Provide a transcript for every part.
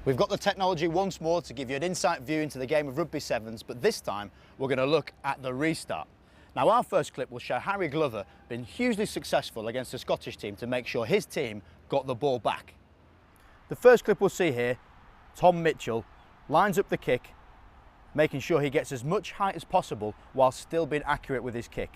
We've got the technology once more to give you an insight view into the game of rugby sevens, but this time we're going to look at the restart. Now, our first clip will show Harry Glover being hugely successful against the Scottish team to make sure his team got the ball back. The first clip we'll see here, Tom Mitchell lines up the kick, making sure he gets as much height as possible while still being accurate with his kick.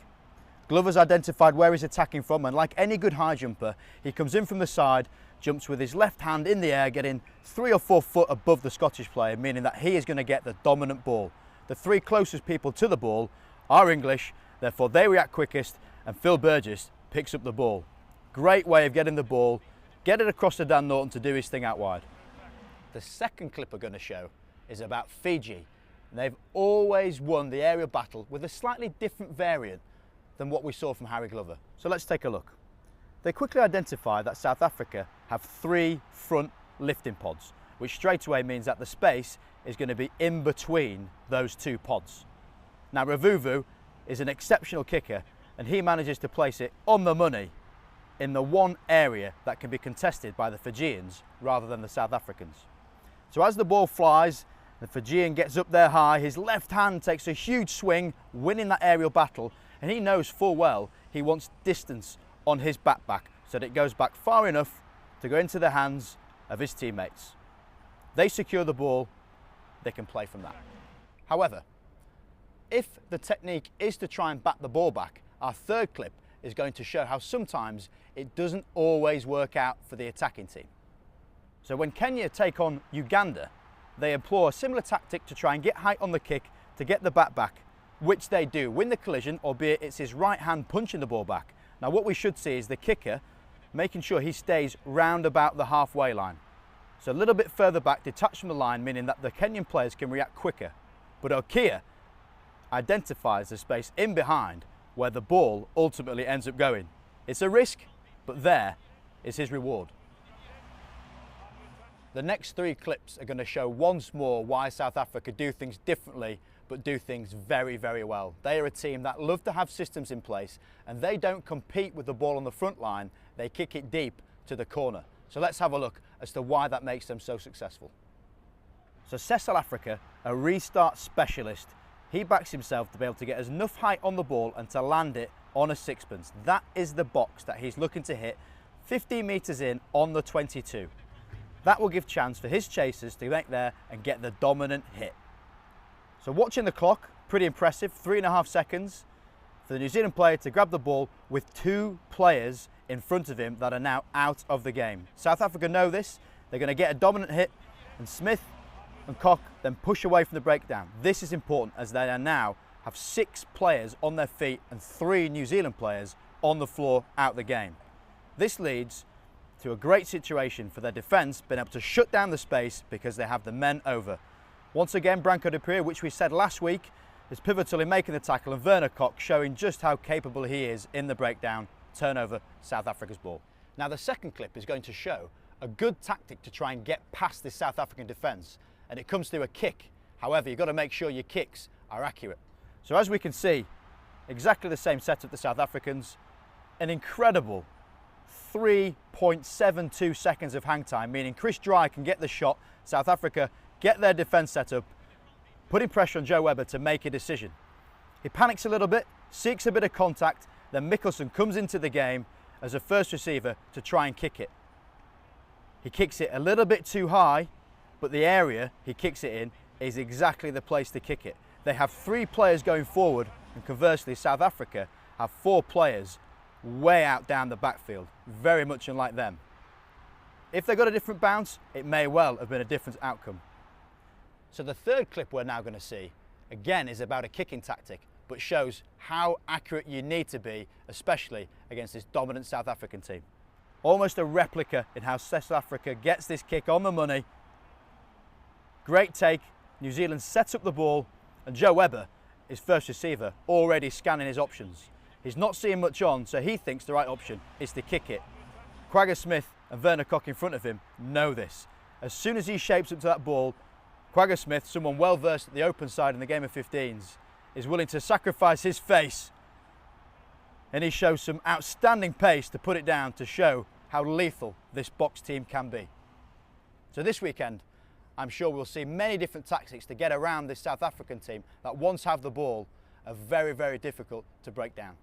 Glover's identified where he's attacking from, and like any good high jumper, he comes in from the side, jumps with his left hand in the air, getting 3 or 4 foot above the Scottish player, meaning that he is going to get the dominant ball. The 3 closest people to the ball are English, therefore they react quickest, and Phil Burgess picks up the ball. Great way of getting the ball, get it across to Dan Norton to do his thing out wide. The second clip we're going to show is about Fiji. They've always won the aerial battle with a slightly different variant than what we saw from Harry Glover. So let's take a look. They quickly identify that South Africa have 3 front lifting pods, which straight away means that the space is going to be in between those 2 pods. Now, Ravuvu is an exceptional kicker, and he manages to place it on the money in the one area that can be contested by the Fijians rather than the South Africans. So as the ball flies, the Fijian gets up there high, his left hand takes a huge swing, winning that aerial battle, and he knows full well he wants distance on his backpack so that it goes back far enough to go into the hands of his teammates. They secure the ball, they can play from that. However, if the technique is to try and bat the ball back, our third clip is going to show how sometimes it doesn't always work out for the attacking team. So when Kenya take on Uganda, they employ a similar tactic to try and get height on the kick to get the bat back, which they do, win the collision, albeit it's his right hand punching the ball back. Now what we should see is the kicker making sure he stays round about the halfway line. So a little bit further back, detached from the line, meaning that the Kenyan players can react quicker. But Okia identifies the space in behind where the ball ultimately ends up going. It's a risk, but there is his reward. The next 3 clips are going to show once more why South Africa do things differently, but do things very, very well. They are a team that love to have systems in place, and they don't compete with the ball on the front line, they kick it deep to the corner. So let's have a look as to why that makes them so successful. So Cecil Africa, a restart specialist, he backs himself to be able to get enough height on the ball and to land it on a sixpence. That is the box that he's looking to hit 15 metres in on the 22. That will give chance for his chasers to make there and get the dominant hit. So watching the clock, pretty impressive, 3.5 seconds for the New Zealand player to grab the ball with 2 players in front of him that are now out of the game. South Africa know this, they're going to get a dominant hit, and Smith and Koch then push away from the breakdown. This is important as they are now have 6 players on their feet and 3 New Zealand players on the floor out the game. This leads to a great situation for their defence, being able to shut down the space because they have the men over. Once again, Branko de Prier, which we said last week, is pivotal in making the tackle, and Werner Koch showing just how capable he is in the breakdown. Turnover, South Africa's ball. Now the second clip is going to show a good tactic to try and get past this South African defence, and it comes through a kick. However, you've got to make sure your kicks are accurate. So as we can see, exactly the same setup the South Africans, an incredible 3.72 seconds of hang time, meaning Chris Dry can get the shot, South Africa get their defence set up, putting pressure on Joe Webber to make a decision. He panics a little bit, seeks a bit of contact, then Mickelson comes into the game as a first receiver to try and kick it. He kicks it a little bit too high, but the area he kicks it in is exactly the place to kick it. They have 3 players going forward, and conversely South Africa have 4 players way out down the backfield, very much unlike them. If they got a different bounce, it may well have been a different outcome. So the third clip we're now going to see, again, is about a kicking tactic, but shows how accurate you need to be, especially against this dominant South African team. Almost a replica in how South Africa gets this kick on the money. Great take, New Zealand sets up the ball, and Joe Webber, his first receiver, already scanning his options. He's not seeing much on, so he thinks the right option is to kick it. Quagga Smith and Werner Koch in front of him know this. As soon as he shapes up to that ball, Quagga Smith, someone well versed at the open side in the game of 15s, is willing to sacrifice his face, and he shows some outstanding pace to put it down to show how lethal this box team can be. So this weekend, I'm sure we'll see many different tactics to get around this South African team that once have the ball are very, very difficult to break down.